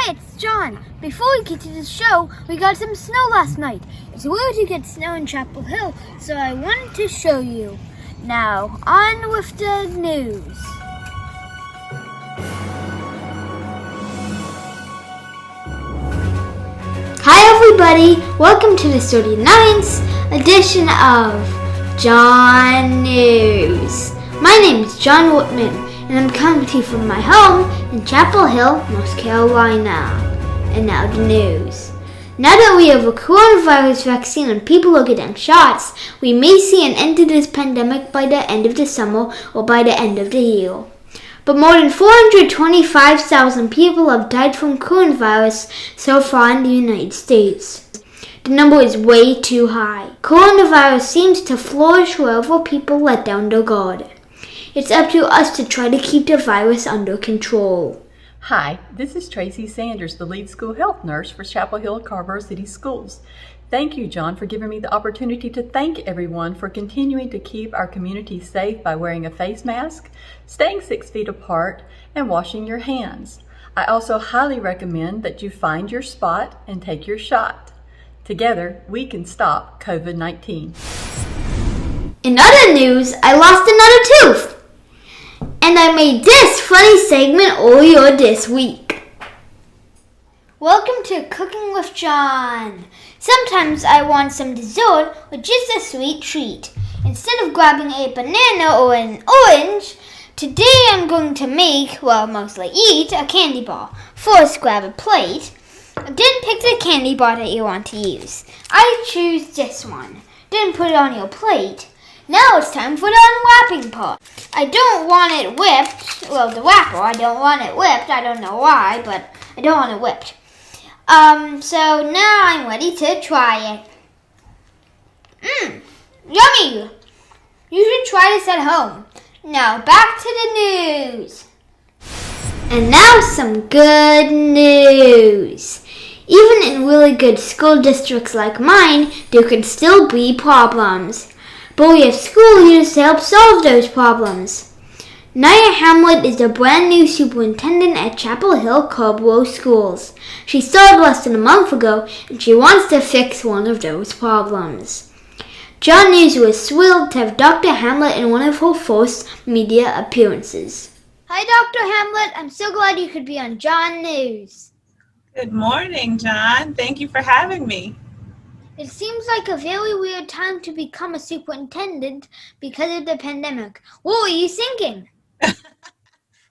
Hi, it's John. Before we get to the show, we got some snow last night. It's weird to get snow in Chapel Hill, so I wanted to show you. Now, on with the news. Hi everybody, welcome to the 39th edition of John News. My name is John Whitman, and I'm coming to you from my home in Chapel Hill, North Carolina. And now the news. Now that we have a coronavirus vaccine and people are getting shots, we may see an end to this pandemic by the end of the summer or by the end of the year. But more than 425,000 people have died from coronavirus so far in the United States. The number is way too high. Coronavirus seems to flourish wherever people let down their guard. It's up to us to try to keep the virus under control. Hi, this is Tracy Sanders, the lead school health nurse for Chapel Hill Carver City Schools. Thank you, John, for giving me the opportunity to thank everyone for continuing to keep our community safe by wearing a face mask, staying 6 feet apart, and washing your hands. I also highly recommend that you find your spot and take your shot. Together, we can stop COVID-19. In other news, I lost another tooth. And I made this funny segment earlier this week. Welcome to Cooking with John. Sometimes I want some dessert or just a sweet treat. Instead of grabbing a banana or an orange, today I'm going to make, well, mostly eat, a candy bar. First, grab a plate. Then pick the candy bar that you want to use. I choose this one. Then put it on your plate. Now it's time for the unwrapping part. I don't want it whipped. Well, the wrapper, I don't want it whipped. I don't know why, but I don't want it whipped. So now I'm ready to try it. Yummy! You should try this at home. Now back to the news. And now some good news. Even in really good school districts like mine, there could still be problems. But we have school leaders to help solve those problems. Nia Hamlet is the brand new superintendent at Chapel Hill Carver Schools. She started less than a month ago, and she wants to fix one of those problems. John News was thrilled to have Dr. Hamlet in one of her first media appearances. Hi, Dr. Hamlet. I'm so glad you could be on John News. Good morning, John. Thank you for having me. It seems like a very weird time to become a superintendent because of the pandemic. What were you thinking?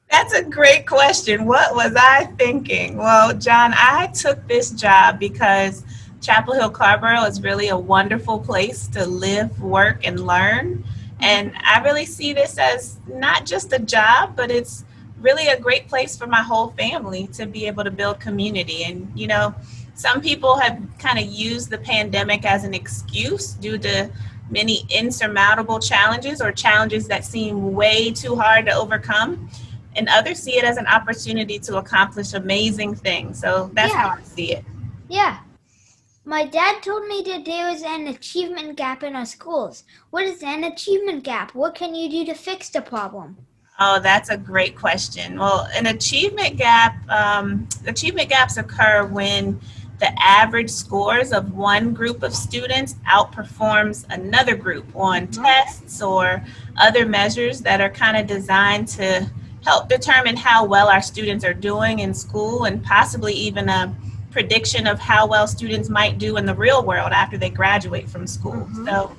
That's a great question. What was I thinking? Well, John, I took this job because Chapel Hill Carver is really a wonderful place to live, work, and learn. And I really see this as not just a job, but it's really a great place for my whole family to be able to build community. And, you know, some people have kind of used the pandemic as an excuse due to many insurmountable challenges or challenges that seem way too hard to overcome. And others see it as an opportunity to accomplish amazing things. So that's how I see it. Yeah. My dad told me that there is an achievement gap in our schools. What is an achievement gap? What can you do to fix the problem? Oh, that's a great question. Well, an achievement gaps occur when the average scores of one group of students outperforms another group on tests or other measures that are kind of designed to help determine how well our students are doing in school and possibly even a prediction of how well students might do in the real world after they graduate from school. So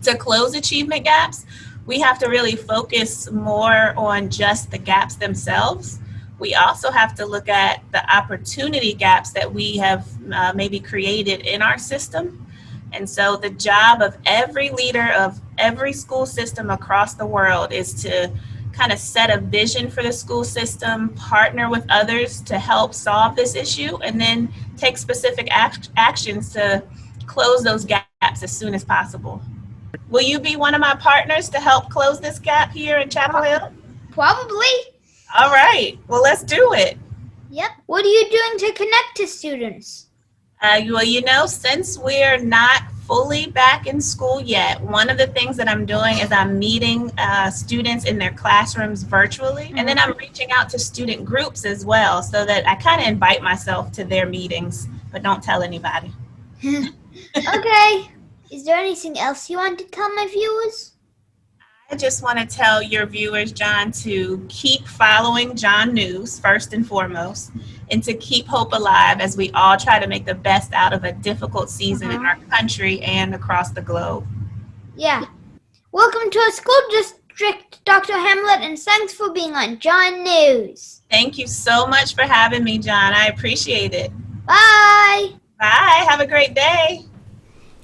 to close achievement gaps, we have to really focus more on just the gaps themselves. We also have to look at the opportunity gaps that we have maybe created in our system. And so the job of every leader of every school system across the world is to kind of set a vision for the school system, partner with others to help solve this issue, and then take specific actions to close those gaps as soon as possible. Will you be one of my partners to help close this gap here in Chapel Hill? Probably. All right, well, let's do it. Yep. What are you doing to connect to students? Well, you know, since we're not fully back in school yet. One of the things that I'm doing is I'm meeting students in their classrooms virtually, and then I'm reaching out to student groups as well, so that I kind of invite myself to their meetings, but don't tell anybody. Okay. Is there anything else you want to tell my viewers? I just want to tell your viewers, John, to keep following John News first and foremost, and to keep hope alive as we all try to make the best out of a difficult season in our country and across the globe. Yeah. Welcome to our school district, Dr. Hamlet, and thanks for being on John News. Thank you so much for having me, John. I appreciate it. Bye. Bye. Have a great day.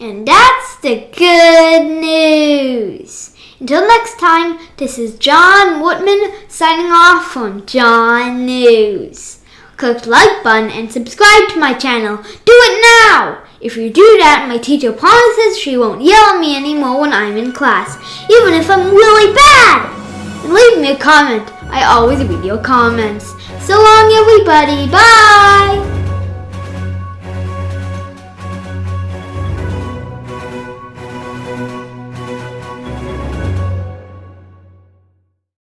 And that's the good news. Until next time, this is John Woodman signing off from John News. Click the like button and subscribe to my channel. Do it now! If you do that, my teacher promises she won't yell at me anymore when I'm in class, even if I'm really bad! And leave me a comment. I always read your comments. So long, everybody. Bye!